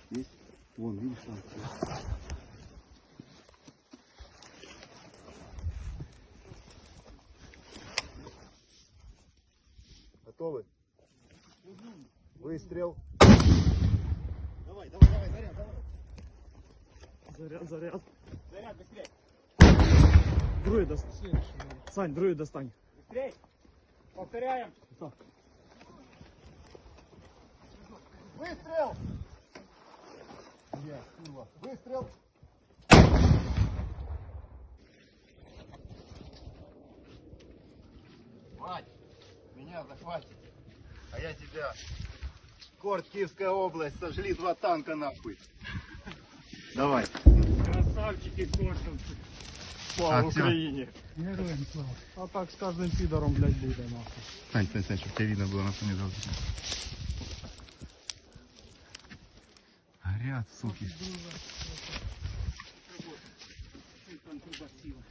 Есть? Вон, видишь, там. Готовы? Выстрел. Давай, заряд, давай. Заряд. Заряд, быстрее. Другой достань. Сань, другой достань. Быстрей. Повторяем. Выстрел. Выстрел. Вать, меня захватит, а я тебя. Корт, Киевская область, сожгли 2 танка нахуй. Давай. Красавчики кортовцы. Слава Україні. Героям слава. А так з кожним підором, блядь, буде нахуй. Стань, чтобы тебя видно было на фоне желтых. Горят, суки. Там труба сила.